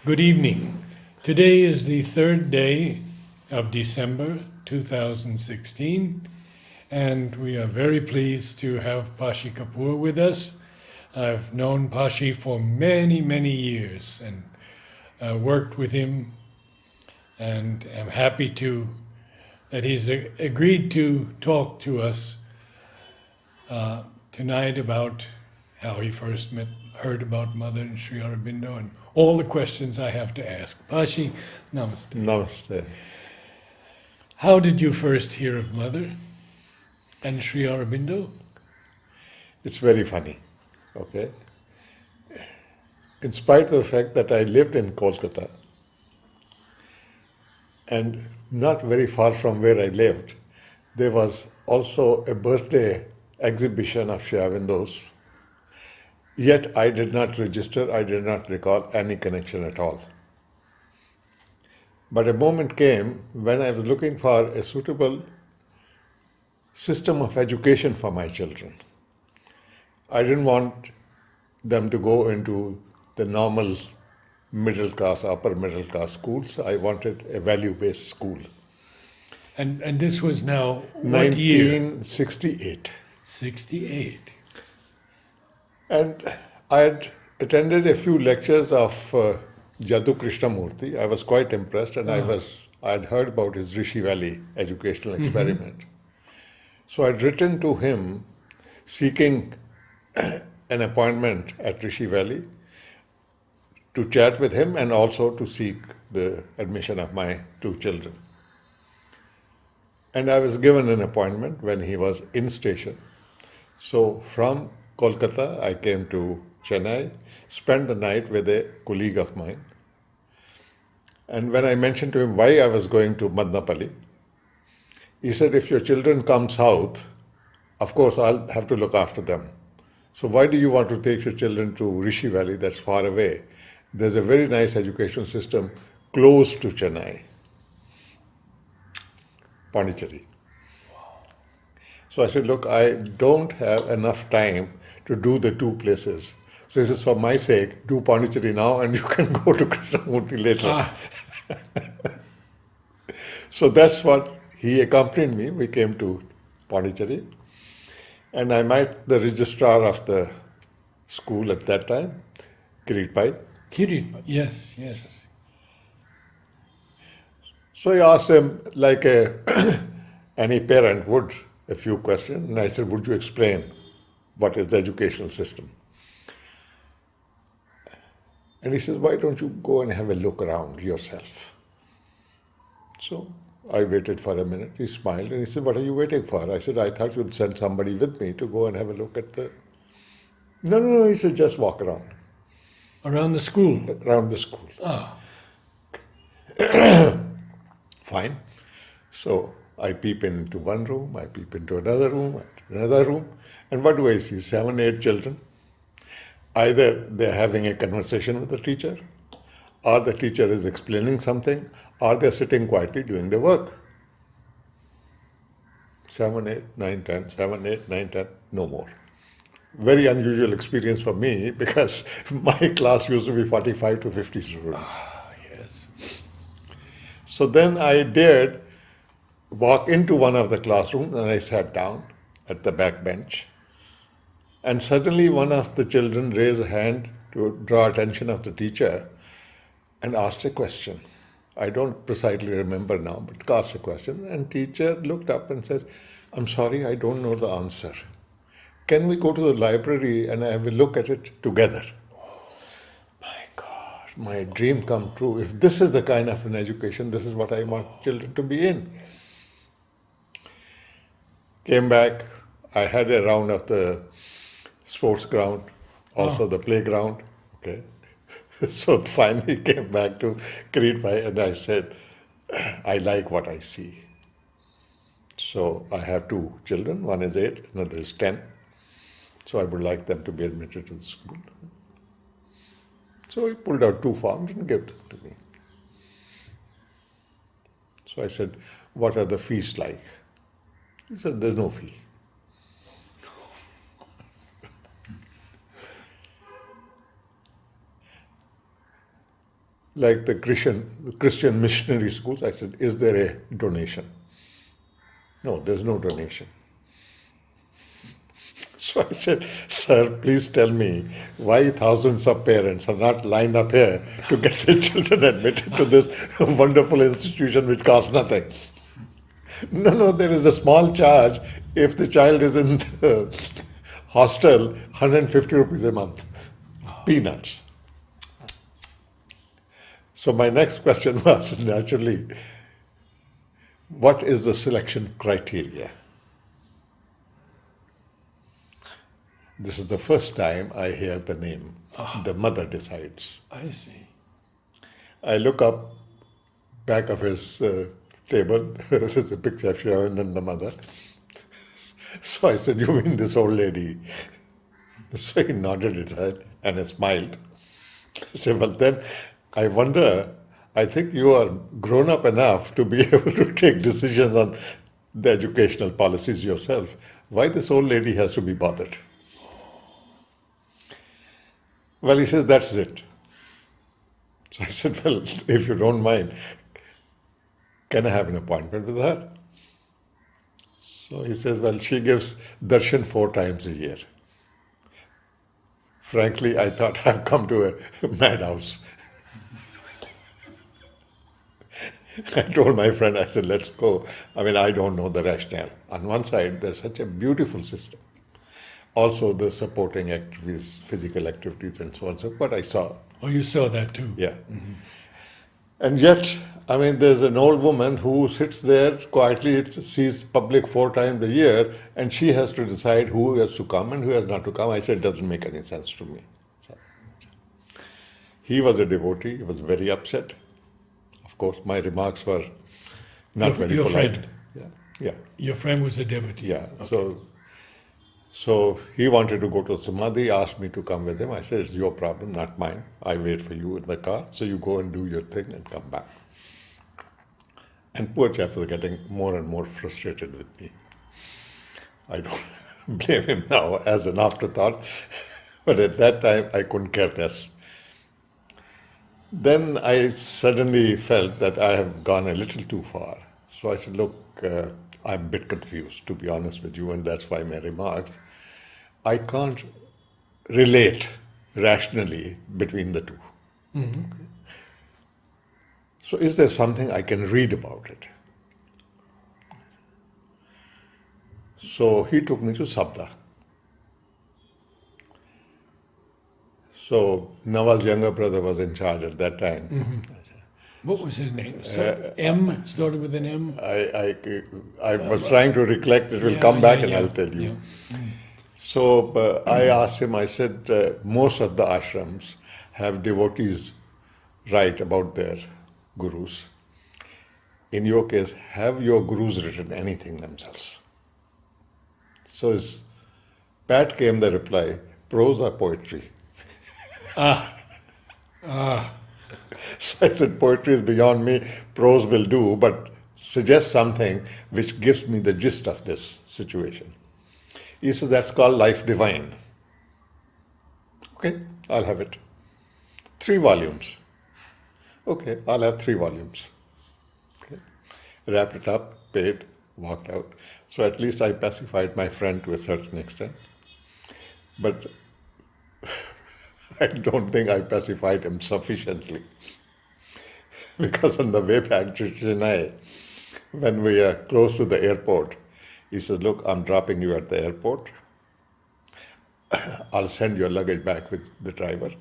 Good evening. Today is the third day of December 2016, and we are very pleased to have Pashi Kapoor with us. I've known Pashi for many, many years and worked with him, and am happy that he's agreed to talk to us tonight about how he first heard about Mother and Sri Aurobindo and all the questions I have to ask. Pashi, namaste. Namaste. How did you first hear of Mother and Sri Aurobindo? It's very funny, okay? In spite of the fact that I lived in Kolkata, and not very far from where I lived, there was also a birthday exhibition of Sri Aurobindo's. Yet I did not register, I did not recall any connection at all. But a moment came when I was looking for a suitable system of education for my children. I didn't want them to go into the normal middle class, upper middle class schools. I wanted a value-based school. And this was now what year? 1968. 68. And I had attended a few lectures of Jadu Krishnamurti. I was quite impressed, and I had heard about his Rishi Valley educational experiment. So I'd written to him seeking an appointment at Rishi Valley to chat with him and also to seek the admission of my two children. And I was given an appointment when he was in station. So from Kolkata, I came to Chennai, spent the night with a colleague of mine. And when I mentioned to him why I was going to Madnapalli, he said, if your children come south, of course I'll have to look after them. So why do you want to take your children to Rishi Valley, that's far away? There's a very nice education system close to Chennai, Pondicherry. So I said, look, I don't have enough time to do the two places. So he says, for my sake, do Pondicherry now and you can go to Krishnamurti later. So that's what he accompanied me. We came to Pondicherry and I met the registrar of the school at that time, Kirit, Yes, yes. So I asked him, like any parent would, a few questions. And I said, would you explain what is the educational system? And he says, why don't you go and have a look around yourself? So I waited for a minute. He smiled and he said, what are you waiting for? I said, I thought you'd send somebody with me to go and have a look at the... No, he said, just walk around. Around the school? Around the school. Fine. So I peep into one room, I peep into another room, and what do I see? 7, 8 children. Either they're having a conversation with the teacher, or the teacher is explaining something, or they're sitting quietly doing their work. 7, 8, 9, 10, 7, 8, 9, 10, no more. Very unusual experience for me because my class used to be 45 to 50 students. Yes. So then I dared walk into one of the classrooms and I sat down at the back bench. And suddenly one of the children raised a hand to draw attention of the teacher and asked a question. I don't precisely remember now, but asked a question. And teacher looked up and says, I'm sorry, I don't know the answer. Can we go to the library and have a look at it together? My God, my dream come true. If this is the kind of an education, this is what I want children to be in. Came back, I had a round of the sports ground, also the playground. Okay. So finally came back to Kirit and I said, I like what I see. So I have 2 children, one is 8, another is 10. So I would like them to be admitted to the school. So he pulled out 2 forms and gave them to me. So I said, what are the fees like? He said, there's no fee. like the Christian missionary schools. I said, is there a donation? No, there's no donation. So I said, sir, please tell me why thousands of parents are not lined up here to get their children admitted to this wonderful institution which costs nothing. No, no, there is a small charge if the child is in the hostel, 150 rupees a month. Peanuts. So my next question was naturally, what is the selection criteria? This is the first time I hear the name. The mother decides. I see. I look up back of his table. This is a picture of Sharon and the mother. So I said, you mean this old lady? So he nodded his head and he smiled. I said, well then, I wonder, I think you are grown up enough to be able to take decisions on the educational policies yourself. Why this old lady has to be bothered? Well, he says, that's it. So I said, well, if you don't mind, can I have an appointment with her? So he says, well, she gives darshan 4 times a year. Frankly, I thought I've come to a madhouse. I told my friend, I said, let's go. I mean, I don't know the rationale. On one side, there's such a beautiful system. Also, the supporting activities, physical activities, and so on. So, but I saw. Oh, you saw that too? Yeah. Mm-hmm. And yet, I mean, there's an old woman who sits there quietly, sees public 4 times a year, and she has to decide who has to come and who has not to come. I said, it doesn't make any sense to me. So, he was a devotee. He was very upset. Of course, my remarks were not very polite. Friend. Yeah. Yeah. Your friend was a devotee? Yeah. Okay. So he wanted to go to Samadhi, asked me to come with him. I said, it's your problem, not mine. I wait for you in the car. So you go and do your thing and come back. And poor chap was getting more and more frustrated with me. I don't blame him now as an afterthought. But at that time, I couldn't care less. Then I suddenly felt that I have gone a little too far. So I said, look, I'm a bit confused, to be honest with you, and that's why my remarks. I can't relate rationally between the two. Mm-hmm. Okay. So is there something I can read about it? So he took me to Sabda. So Nawaz's younger brother was in charge at that time. Mm-hmm. What was his name? M, started with an M? I was trying to recollect. It will come back and I'll tell you. Yeah. So I asked him, I said, most of the ashrams have devotees write about their gurus. In your case, have your gurus written anything themselves? So his pat came the reply, prose or poetry? So I said, poetry is beyond me, prose will do, but suggest something which gives me the gist of this situation. He said, that's called Life Divine. Okay, I'll have it. 3 volumes. Okay, I'll have 3 volumes. Okay. Wrapped it up, paid, walked out. So at least I pacified my friend to a certain extent. But I don't think I pacified him sufficiently. Because on the way back to Chennai, when we are close to the airport, he says, look, I'm dropping you at the airport. I'll send your luggage back with the driver.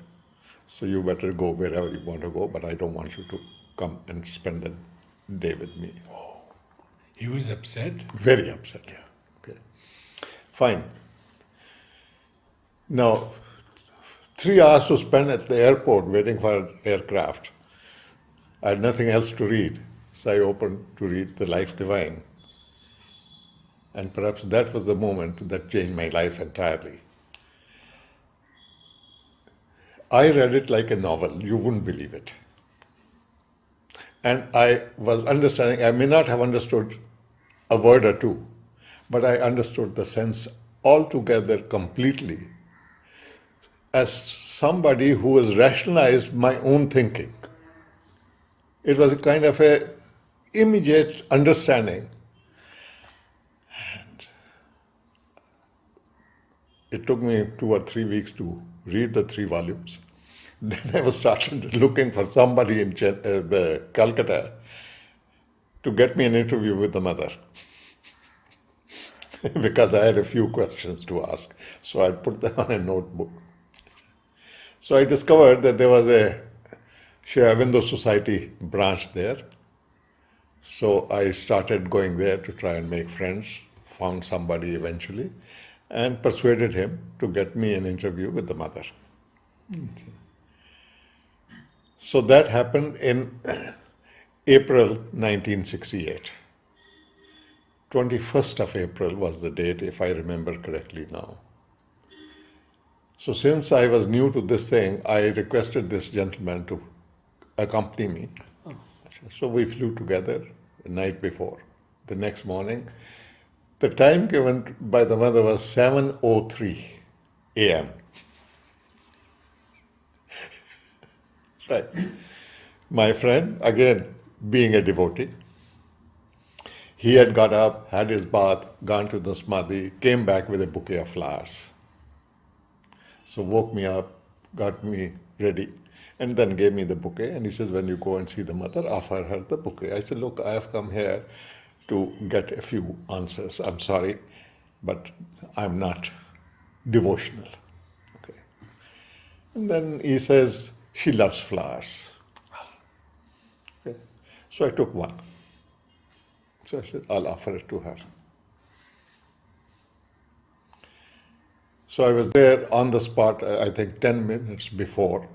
So you better go wherever you want to go, but I don't want you to come and spend the day with me. Oh, he was upset? Very upset. Yeah. Okay. Fine. Now, 3 hours to spend at the airport waiting for an aircraft. I had nothing else to read. So I opened to read The Life Divine. And perhaps that was the moment that changed my life entirely. I read it like a novel. You wouldn't believe it. And I was understanding, I may not have understood a word or two, but I understood the sense altogether completely as somebody who has rationalized my own thinking. It was a kind of a immediate understanding. It took me 2 or 3 weeks to read the 3 volumes. Then I was started looking for somebody in Calcutta to get me an interview with the mother because I had a few questions to ask. So I put them on a notebook. So I discovered that there was a Shri Aurobindo Society branch there. So I started going there to try and make friends, found somebody eventually, and persuaded him to get me an interview with the mother. So that happened in April 1968. 21st of April was the date, if I remember correctly now. So since I was new to this thing, I requested this gentleman to accompany me. So we flew together the night before. The next morning, the time given by the mother was 7:03 a.m. Right. My friend, again, being a devotee, he had got up, had his bath, gone to the samadhi, came back with a bouquet of flowers. So woke me up, got me ready, and then gave me the bouquet. And he says, when you go and see the mother, offer her the bouquet. I said, look, I have come here to get a few answers. I'm sorry, but I'm not devotional. Okay. And then he says, she loves flowers. Okay. So I took one. So I said, I'll offer it to her. So I was there on the spot, I think 10 minutes before.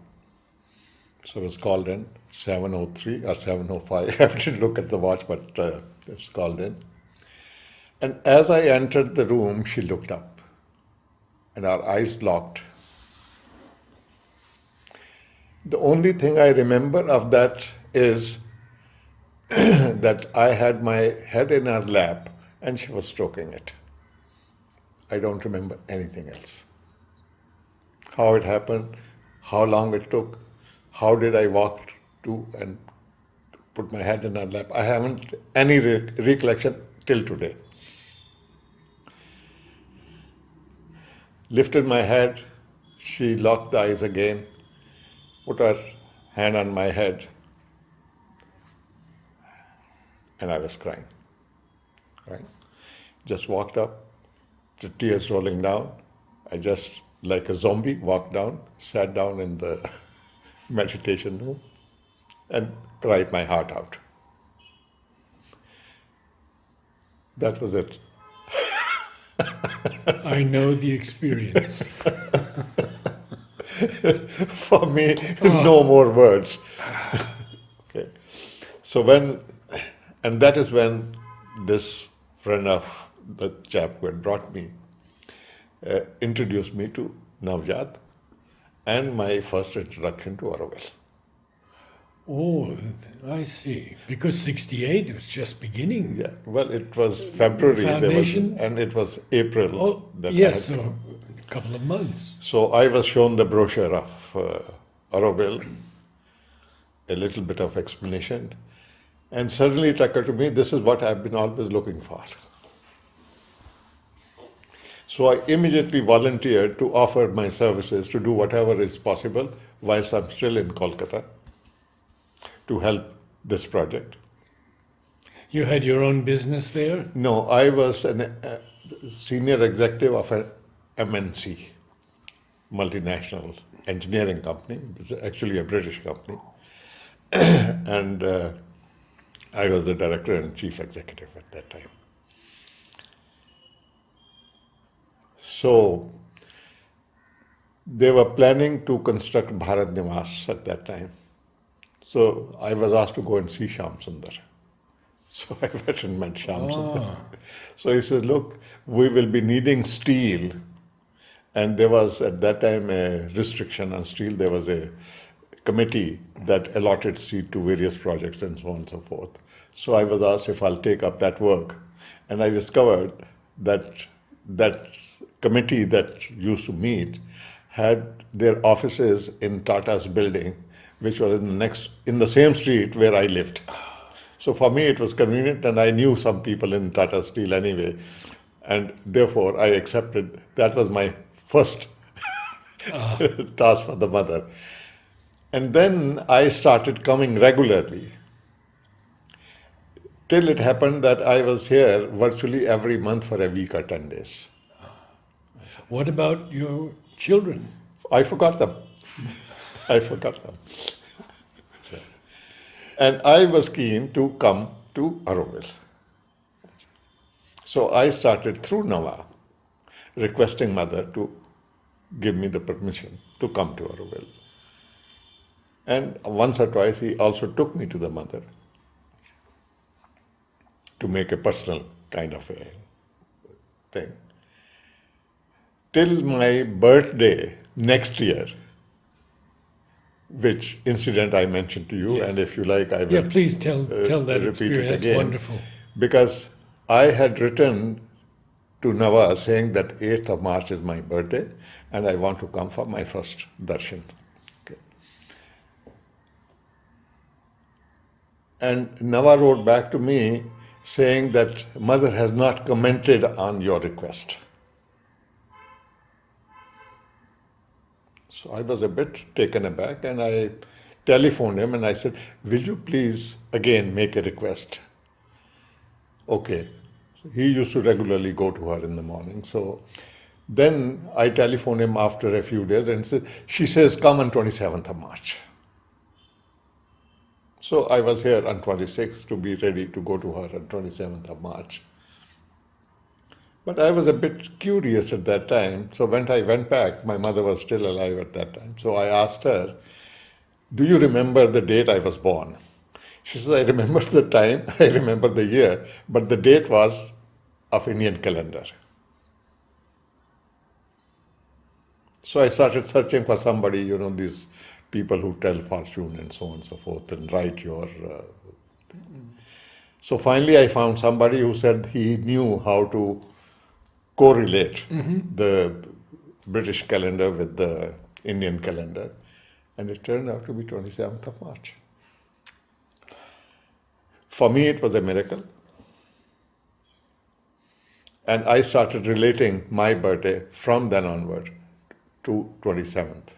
So I was called in, 7:03 or 7:05. I have to look at the watch, but it's called in. And as I entered the room, she looked up and our eyes locked. The only thing I remember of that is that I had my head in her lap and she was stroking it. I don't remember anything else. How it happened, how long it took, how did I walk to and put my head in her lap. I haven't any recollection till today. Lifted my head, she locked the eyes again, put her hand on my head, and I was crying. Right? Just walked up, the tears rolling down. I just, like a zombie, walked down, sat down in the meditation room, and cried my heart out. That was it. I know the experience. For me, no more words. Okay. So and that is when this friend of the chap who had brought me introduced me to Navjat and my first introduction to Auroville. Oh, I see. Because 68 was just beginning. Yeah, well, it was February, Foundation? and it was April. Oh, that yes, I had so a couple of months. So I was shown the brochure of Auroville, a little bit of explanation, and suddenly it occurred to me, this is what I've been always looking for. So I immediately volunteered to offer my services to do whatever is possible whilst I'm still in Kolkata to help this project. You had your own business there? No, I was a senior executive of an MNC, multinational engineering company. It's actually a British company. And I was the director and chief executive at that time. So they were planning to construct Bharat Niwas at that time. So I was asked to go and see Shyam Sundar. So I went and met Shyam Sundar. So he says, look, we will be needing steel. And there was at that time a restriction on steel. There was a committee that allotted seat to various projects and so on and so forth. So I was asked if I'll take up that work. And I discovered that that committee that used to meet had their offices in Tata's building, which was in the same street where I lived. So for me, it was convenient, and I knew some people in Tata Steel anyway, and therefore I accepted. That was my first task for the mother. And then I started coming regularly, till it happened that I was here virtually every month for a week or 10 days. What about your children? I forgot them. I forgot them. And I was keen to come to Auroville. So I started through Nawa, requesting mother to give me the permission to come to Auroville. And once or twice he also took me to the mother to make a personal kind of a thing. Till my birthday next year, which incident I mentioned to you, Yes. and if you like, I will Yeah, please tell that repeat experience. it That's again. wonderful. Because I had written to Nawa saying that 8th of March is my birthday and I want to come for my first darshan. Okay. And Nawa wrote back to me saying that mother has not commented on your request. So I was a bit taken aback, and I telephoned him and I said, will you please again make a request? Okay. So he used to regularly go to her in the morning. So then I telephoned him after a few days and said, she says, come on 27th of March. So I was here on 26th to be ready to go to her on 27th of March. But I was a bit curious at that time. So when I went back, my mother was still alive at that time. So I asked her, do you remember the date I was born? She says, I remember the time, I remember the year, but the date was of Indian calendar. So I started searching for somebody, these people who tell fortune and so on and so forth and write your... So finally I found somebody who said he knew how to correlate the British calendar with the Indian calendar, and it turned out to be 27th of March. For me, it was a miracle. And I started relating my birthday from then onward to 27th.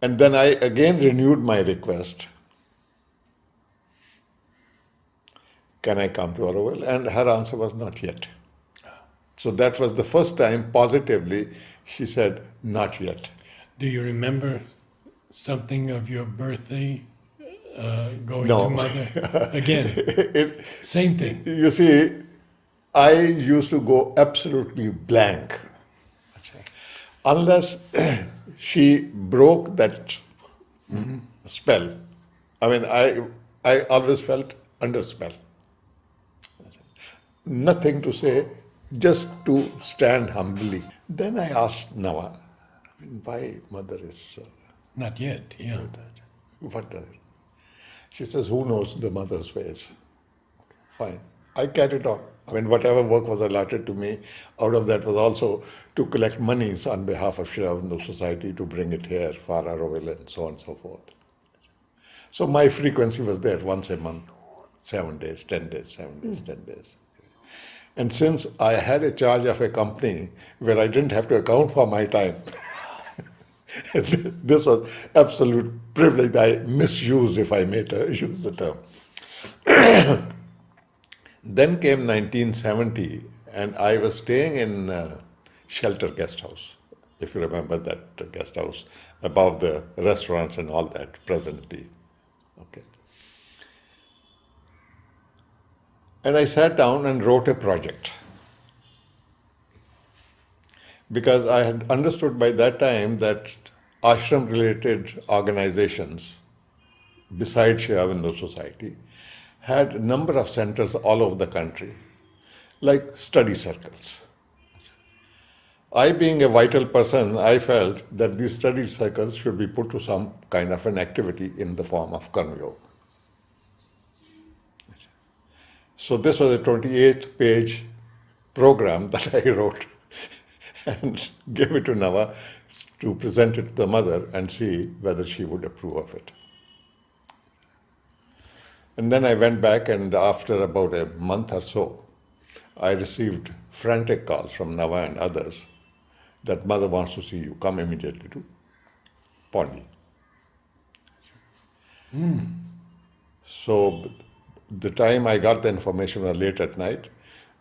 And then I again renewed my request. Can I come to Auroville? And her answer was not yet. So that was the first time positively she said, not yet. Do you remember something of your birthday going No. to mother? Again, same thing. You see, I used to go absolutely blank. Unless she broke that spell. I mean, I always felt under spell. Nothing to say, just to stand humbly. Then I asked Nawa, why mother is Not yet, yeah. that? What does it? She says, who knows the mother's ways? Fine. I carried on. I mean, whatever work was allotted to me, out of that was also to collect monies on behalf of Shri Aurobindo Society to bring it here for Auroville and so on and so forth. So my frequency was there once a month, 7 days, 10 days, 7 days, 10 days. And since I had a charge of a company where I didn't have to account for my time, this was absolute privilege I misused, if I may use the term. Then came 1970, and I was staying in Shelter Guest House, if you remember that guest house, above the restaurants and all that presently. Okay. And I sat down and wrote a project. Because I had understood by that time that ashram-related organizations, besides Shri Aurobindo Society, had a number of centers all over the country, like study circles. I, being a vital person, I felt that these study circles should be put to some kind of an activity in the form of Karma Yoga. So this was a 28-page program that I wrote. and gave it to Nava to present it to the mother and see whether she would approve of it. And then I went back, and after about a month or so, I received frantic calls from Nava and others that mother wants to see you. Come immediately to Pondi. So the time I got the information was late at night,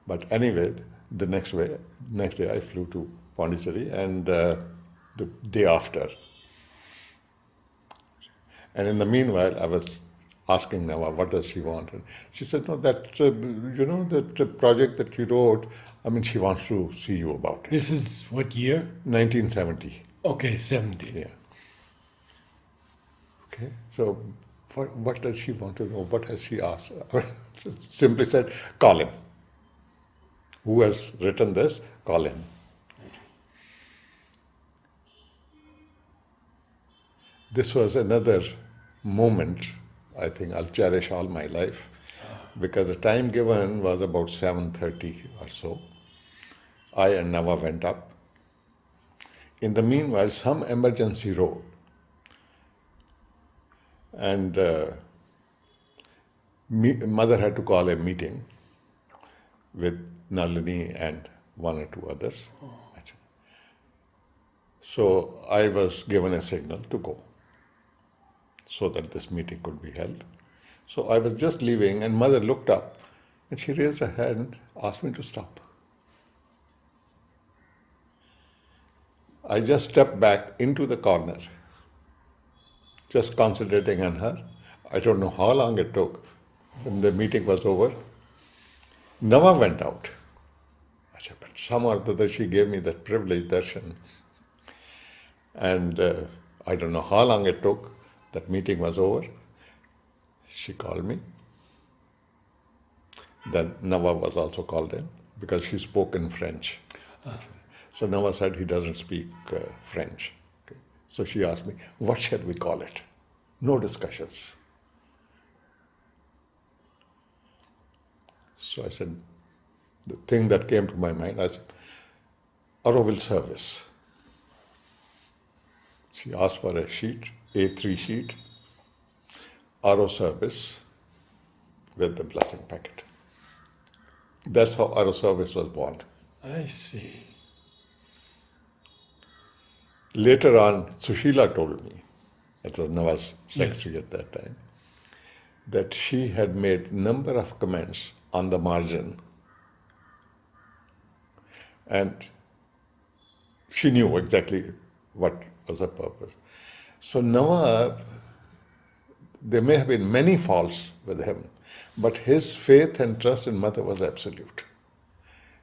but anyway, the next day I flew to Pondicherry, and the day after. And in the meanwhile, I was asking Nava, what does she want? And she said, no, that, that project that you wrote, she wants to see you about it. This is what year? 1970. Okay, 70. Yeah. Okay, so what does she want to know? What has she asked? Simply said, call him. Who has written this? Call him. This was another moment I think I'll cherish all my life, because the time given was about 7:30 or so. I and Nava went up. In the meanwhile, some emergency road, and mother had to call a meeting with Nalini and one or two others. So I was given a signal to go, so that this meeting could be held. So I was just leaving, and mother looked up and she raised her hand, asked me to stop. I just stepped back into the corner, just concentrating on her. I don't know how long it took. When the meeting was over, Nava went out. I said, but somehow or other she gave me that privilege darshan. And I don't know how long it took. That meeting was over. She called me. Then Nava was also called in because she spoke in French. So Nava said he doesn't speak French. Okay. So she asked me, what shall we call it? No discussions. So I said, the thing that came to my mind, I said, Auroville service. She asked for a sheet, A3 sheet, RO service with the blessing packet. That's how RO service was born. I see. Later on, Sushila told me, it was Nava's secretary at that time, that she had made number of comments on the margin, and she knew exactly what was the purpose. So Nava, there may have been many faults with him, but his faith and trust in mother was absolute.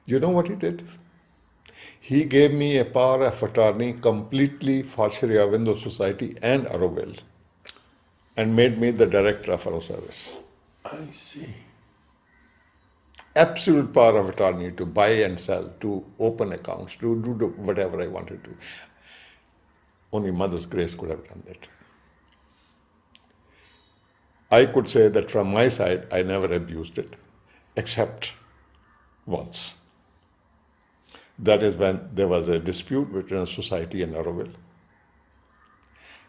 You know what he did? He gave me a power of attorney completely for Shri Aurobindo Society and Auroville, and made me the director of our service. I see. Absolute power of attorney to buy and sell, to open accounts, to do whatever I wanted to. Only Mother's grace could have done that. I could say that from my side, I never abused it, except once. That is when there was a dispute between the society and Auroville.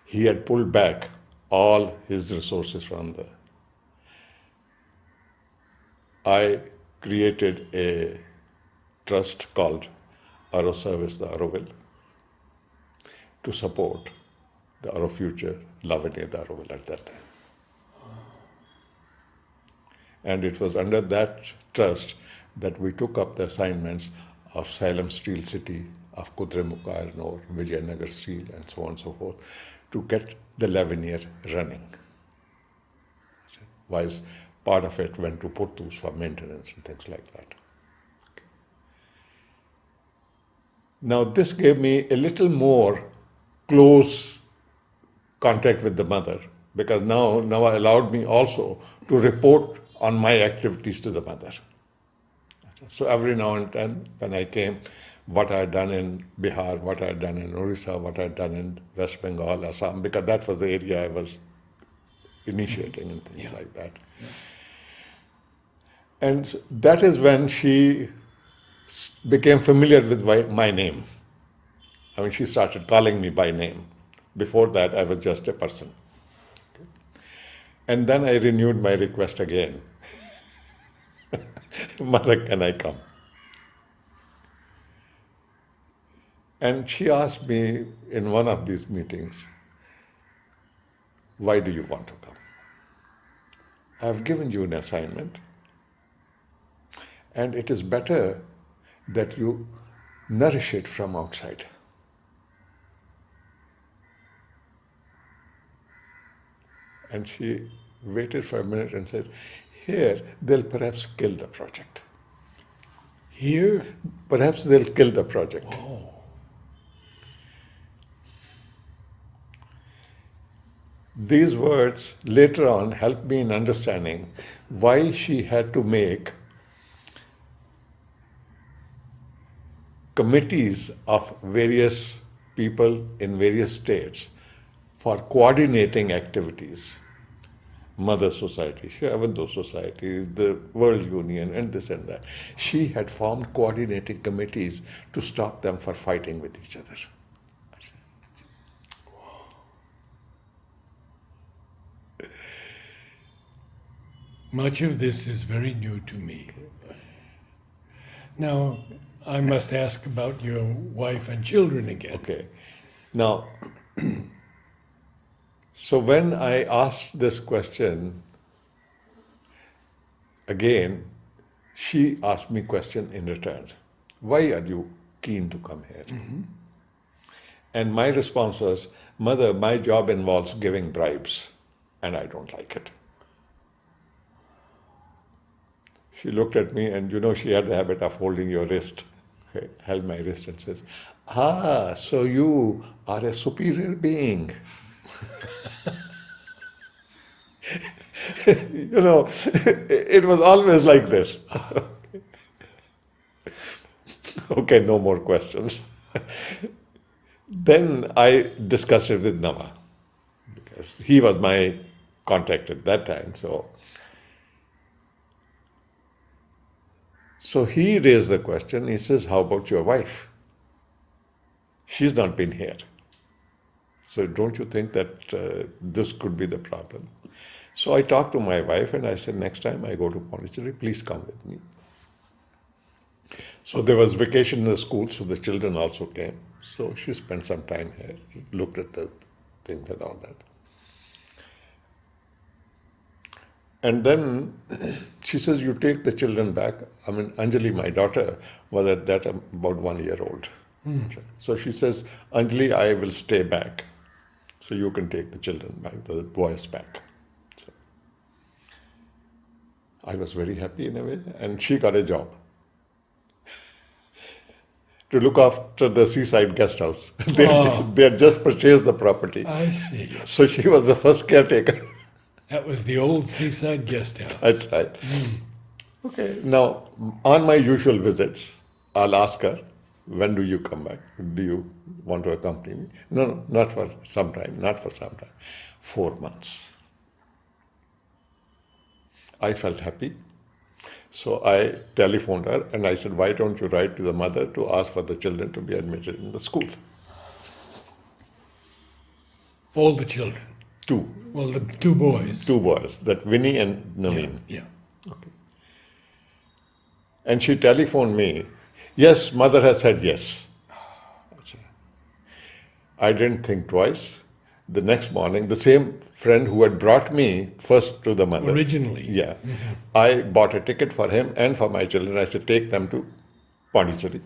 He had pulled back all his resources from the... I created a trust called Auro Service, the Auroville, to support the Auro Future, Lavanya, the Auroville at that time. And it was under that trust that we took up the assignments of Salem Steel City, of Kudremukh Iron Ore, Vijayanagar Steel, and so on and so forth, to get the Lavinier running. While part of it went to Puttus for maintenance and things like that. Okay. Now this gave me a little more close contact with the mother, because now allowed me also to report on my activities to the mother. So every now and then when I came, what I had done in Bihar, what I had done in Orissa, what I had done in West Bengal, Assam, because that was the area I was initiating and things like that. Yeah. And that is when she became familiar with my name, I mean, she started calling me by name. Before that, I was just a person. And then I renewed my request again. Mother, can I come? And she asked me in one of these meetings, why do you want to come? I've given you an assignment, and it is better that you nourish it from outside. And she waited for a minute and said, here, they'll perhaps kill the project. Here? Perhaps they'll kill the project. Oh. These words later on helped me in understanding why she had to make committees of various people in various states for coordinating activities. Mother Society, Shavando Society, the World Union, and this and that. She had formed coordinating committees to stop them from fighting with each other. Much of this is very new to me. Now, I must ask about your wife and children again. Okay. Now, so when I asked this question again, she asked me question in return. Why are you keen to come here? Mm-hmm. And my response was, Mother, my job involves giving bribes, and I don't like it. She looked at me, and she had the habit of holding your wrist. Okay, held my wrist and says, so you are a superior being. It was always like this. Okay, no more questions. Then I discussed it with Nama, because he was my contact at that time. So he raised the question. He says, how about your wife? She's not been here. So don't you think that this could be the problem? So I talked to my wife and I said, next time I go to Pondicherry, please come with me. So there was vacation in the school, so the children also came. So she spent some time here, looked at the things and all that. And then she says, you take the children back. I mean, Anjali, my daughter, was at that about 1 year old. So she says, Anjali, I will stay back. So you can take the children back, the boys back. So I was very happy in a way, and she got a job to look after the seaside guest house. They had just purchased the property. I see. So she was the first caretaker. That was the old seaside guest house. That's right. Okay. Now, on my usual visits, I'll ask her, when do you come back? Do you want to accompany me? No, not for some time, 4 months. I felt happy. So I telephoned her and I said, why don't you write to the mother to ask for the children to be admitted in the school? All the children? 2. Well, the 2 boys. 2 boys, that Vinny and Naveen. Yeah. Okay. And she telephoned me, yes, mother has said yes. I didn't think twice. The next morning, the same friend who had brought me first to the mother. Originally. Yeah. Mm-hmm. I bought a ticket for him and for my children. I said, take them to Pondicherry.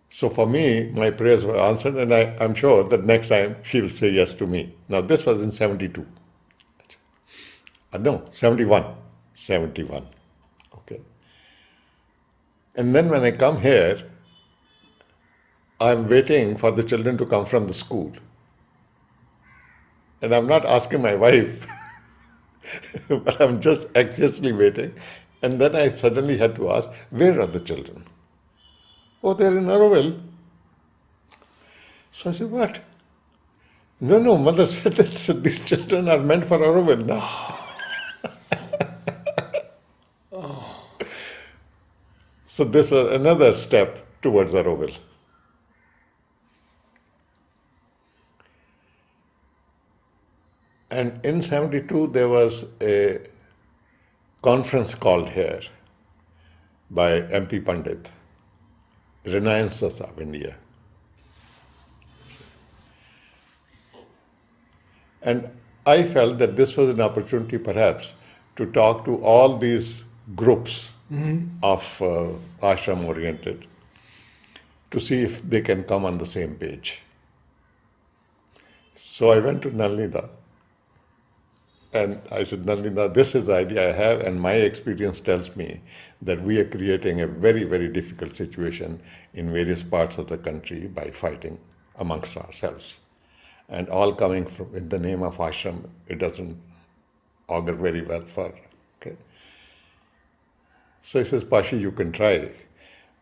So for me, my prayers were answered, and I'm sure that next time she will say yes to me. Now, this was in 72. No, 71. 71. Okay. And then when I come here, I'm waiting for the children to come from the school. And I'm not asking my wife, but I'm just anxiously waiting. And then I suddenly had to ask, where are the children? Oh, they're in Auroville. So I said, what? No, mother said that these children are meant for Auroville now. So this was another step towards Auroville. And in 72, there was a conference called here by MP Pandit, Renaissance of India. And I felt that this was an opportunity perhaps to talk to all these groups of ashram oriented to see if they can come on the same page. So I went to Nalnida and I said, Nalnida, this is the idea I have, and my experience tells me that we are creating a very, very difficult situation in various parts of the country by fighting amongst ourselves. And all coming from in the name of ashram, it doesn't augur very well for. Okay. So he says, Pashi, you can try,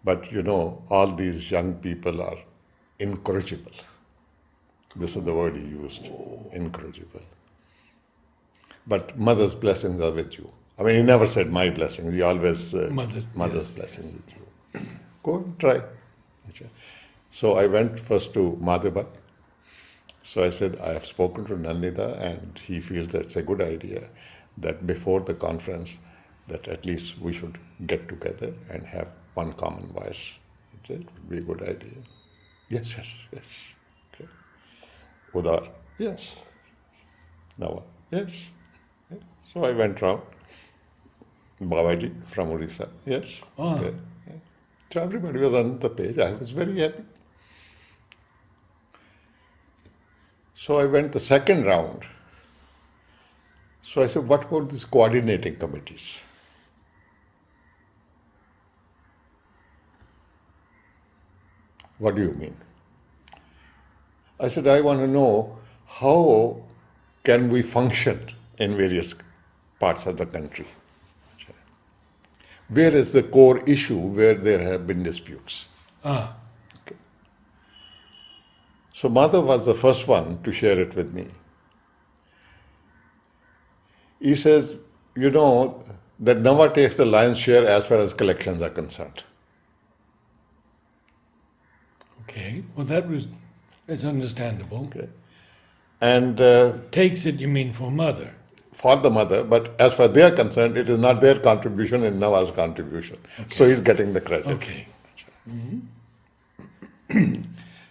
but all these young people are incorrigible. This is the word he used, incorrigible. But mother's blessings are with you. I mean, he never said my blessings. He always mother's blessings with you. Go and try. So I went first to Madhava. So I said, I have spoken to Nandita and he feels that it's a good idea that before the conference that at least we should get together and have one common voice. He said, it would be a good idea. Yes. Okay. Udar, yes. Nawa, yes. So I went round. Babaji from Odisha, yes. Ah. Okay. So everybody was on the page. I was very happy. So I went the second round. So I said, what about these coordinating committees? What do you mean? I said, I want to know how can we function in various parts of the country. Where is the core issue where there have been disputes? Ah. Okay. So Madhav was the first one to share it with me. He says, that Nava takes the lion's share as far as collections are concerned. Okay. Well, that's understandable. Okay. And Takes it, you mean, for mother? for the mother, but as far as they are concerned, it is not their contribution and Nava's contribution. Okay. So he's getting the credit. Okay.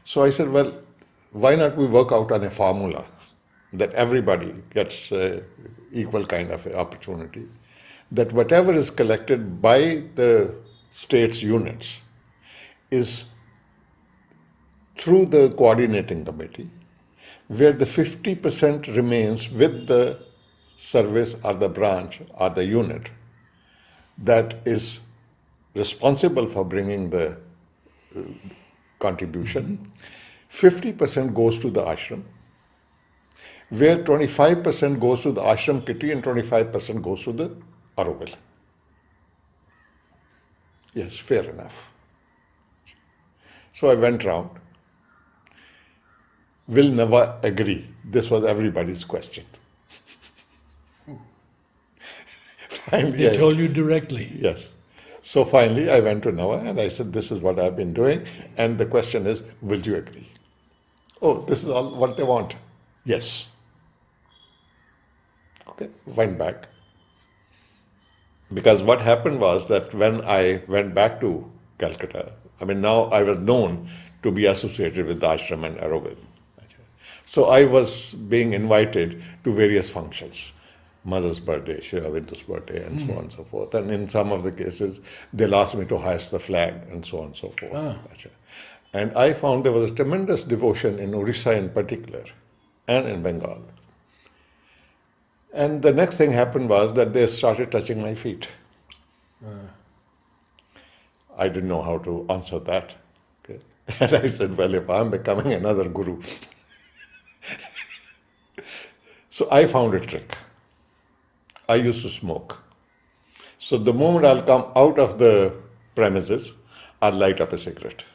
So I said, well, why not we work out on a formula that everybody gets equal kind of opportunity, that whatever is collected by the state's units is through the coordinating committee, where the 50% remains with the service or the branch or the unit that is responsible for bringing the contribution. 50% goes to the ashram, where 25% goes to the ashram kitty and 25% goes to the Auroville. Yes, fair enough. So I went round. Will Nava agree? This was everybody's question. Finally, They told you directly. Yes. So finally, I went to Nava and I said, this is what I've been doing. And the question is, will you agree? Oh, this is all what they want. Yes. Okay, went back. Because what happened was that when I went back to Calcutta, now I was known to be associated with the ashram and Auroville. So I was being invited to various functions. Mother's birthday, Shri Avindu's birthday, and so on and so forth. And in some of the cases, they'll ask me to hoist the flag and so on and so forth. Ah. And I found there was a tremendous devotion in Orissa in particular, and in Bengal. And the next thing happened was that they started touching my feet. I didn't know how to answer that. Okay. And I said, well, if I'm becoming another guru. So I found a trick. I used to smoke. So the moment I'll come out of the premises, I'll light up a cigarette.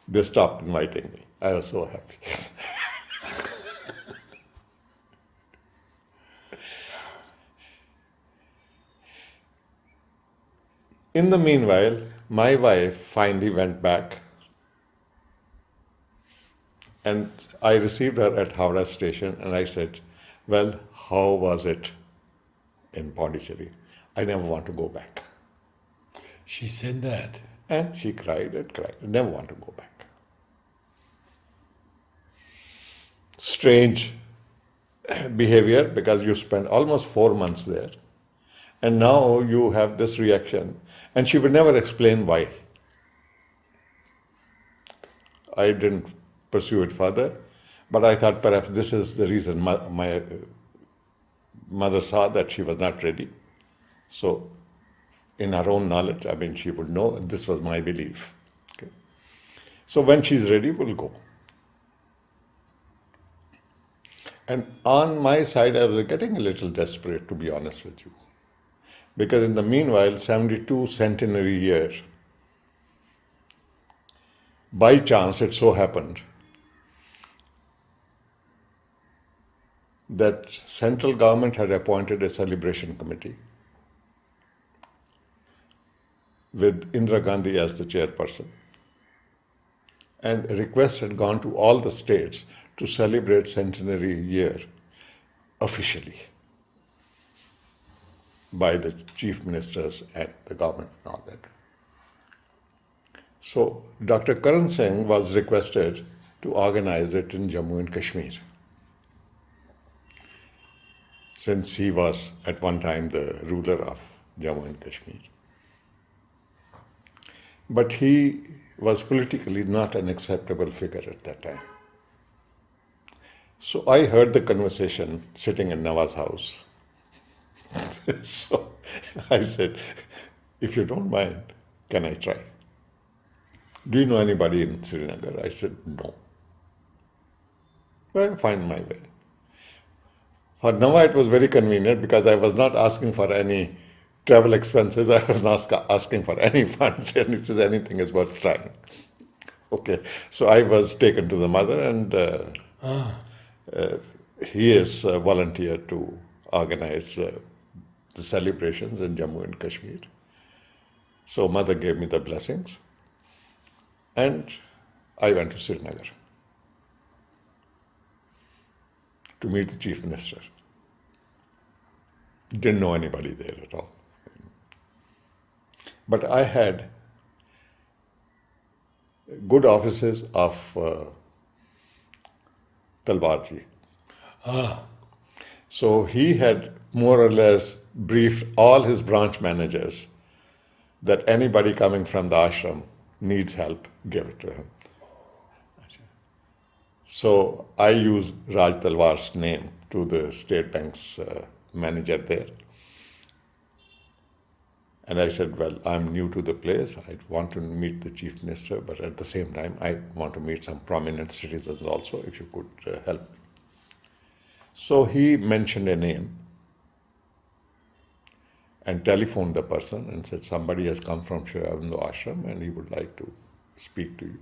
They stopped inviting me. I was so happy. In the meanwhile, my wife finally went back, and I received her at Howrah station, and I said, well, how was it in Pondicherry? I never want to go back. She said that. And she cried and cried, never want to go back. Strange behavior, because you spent almost 4 months there, and now you have this reaction, and she would never explain why. I didn't pursue it further, but I thought perhaps this is the reason. My mother saw that she was not ready. So in her own knowledge, I mean, she would know, this was my belief. Okay. So when she's ready, we'll go. And on my side, I was getting a little desperate, to be honest with you. Because in the meanwhile, 72 centenary year, by chance it so happened that central government had appointed a celebration committee with Indira Gandhi as the chairperson. And a request had gone to all the states to celebrate centenary year officially by the chief ministers and the government and all that. So Dr. Karan Singh was requested to organize it in Jammu and Kashmir, since he was at one time the ruler of Jammu and Kashmir. But he was politically not an acceptable figure at that time. So I heard the conversation sitting in Nawaz's house. So I said, if you don't mind, can I try? Do you know anybody in Srinagar? I said, no. Well, I'll find my way. For Nawaz, it was very convenient because I was not asking for any travel expenses. I was not asking for any funds, and he says anything is worth trying. Okay, so I was taken to the mother, and he is volunteered to organize the celebrations in Jammu and Kashmir. So mother gave me the blessings, and I went to Srinagar to meet the chief minister. Didn't know anybody there at all. But I had good offices of Talwarji. So he had more or less briefed all his branch managers that anybody coming from the ashram needs help, give it to him. So I used Raj Talwar's name to the State Bank's manager there. And I said, well, I'm new to the place. I want to meet the chief minister, but at the same time, I want to meet some prominent citizens also, if you could help me. So he mentioned a name and telephoned the person and said, somebody has come from Sri Aurobindo Ashram and he would like to speak to you.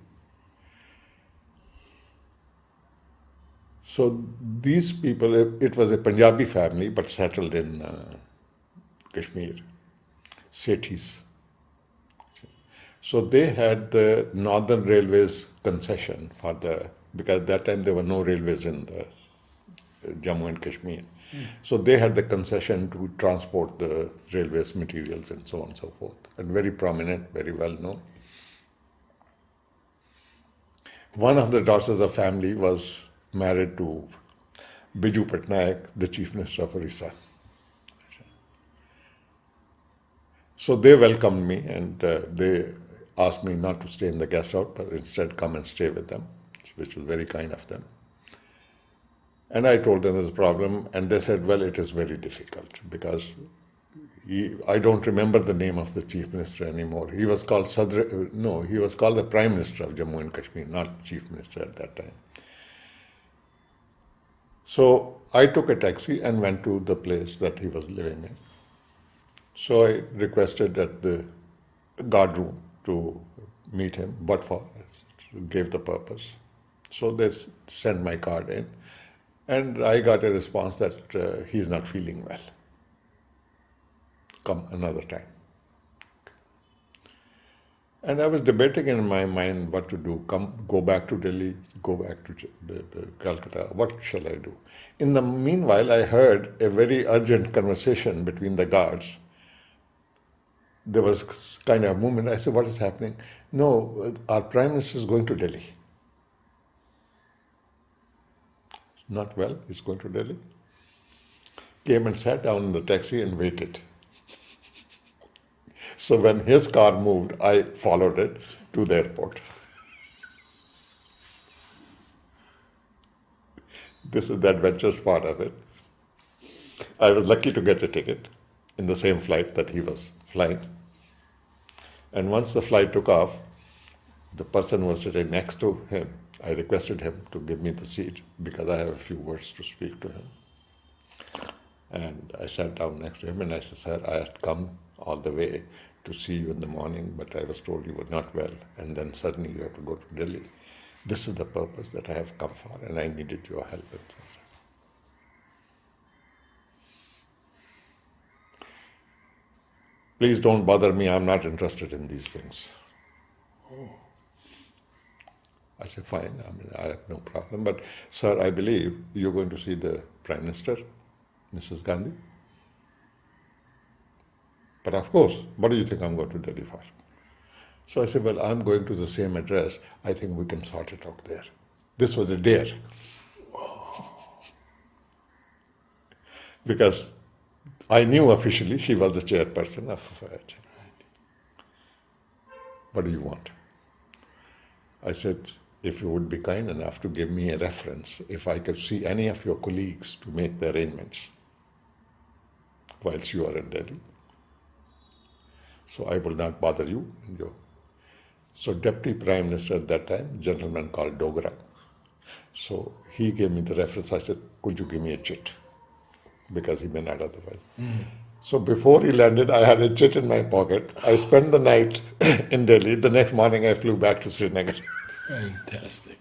So these people, it was a Punjabi family, but settled in Kashmir, Sethis. So they had the Northern Railways concession for because at that time there were no railways in the Jammu and Kashmir. So they had the concession to transport the railways materials and so on and so forth. And very prominent, very well known. One of the daughters of family was married to Biju Patnaik, the chief minister of Orissa. So they welcomed me, and they asked me not to stay in the guest house, but instead come and stay with them, which was very kind of them. And I told them there's a problem, and they said, well, it is very difficult because I don't remember the name of the chief minister anymore. He was called he was called the Prime Minister of Jammu and Kashmir, not chief minister at that time. So I took a taxi and went to the place that he was living in. So I requested at the guard room to meet him, but gave the purpose. So they sent my card in, and I got a response that he's not feeling well. Come another time. And I was debating in my mind what to do. Go back to Delhi, go back to Calcutta. What shall I do? In the meanwhile, I heard a very urgent conversation between the guards. There was kind of a movement. I said, "What is happening?" "No, our Prime Minister is going to Delhi." "Not well, he's going to Delhi." Came and sat down in the taxi and waited. So when his car moved, I followed it to the airport. This is the adventurous part of it. I was lucky to get a ticket in the same flight that he was flying. And once the flight took off, the person was sitting next to him. I requested him to give me the seat because I have a few words to speak to him. And I sat down next to him and I said, "Sir, I had come all the way to see you in the morning, but I was told you were not well, and then suddenly you have to go to Delhi. This is the purpose that I have come for, and I needed your help." "Please don't bother me, I'm not interested in these things." I said, "Fine, I have no problem, but sir, I believe you're going to see the Prime Minister, Mrs. Gandhi." "But of course, what do you think I'm going to Delhi for?" So I said, "Well, I'm going to the same address. I think we can sort it out there." This was a dare. Because I knew officially she was the chairperson of it. "What do you want?" I said, "If you would be kind enough to give me a reference, if I could see any of your colleagues to make the arrangements whilst you are in Delhi, so I will not bother you." So Deputy Prime Minister at that time, a gentleman called Dogra, so he gave me the reference. I said, "Could you give me a chit?" Because he may not otherwise. So before he landed, I had a chit in my pocket. I spent the night in Delhi. The next morning I flew back to Srinagar. Fantastic.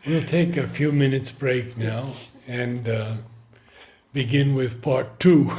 We'll take a few minutes break now and begin with part 2.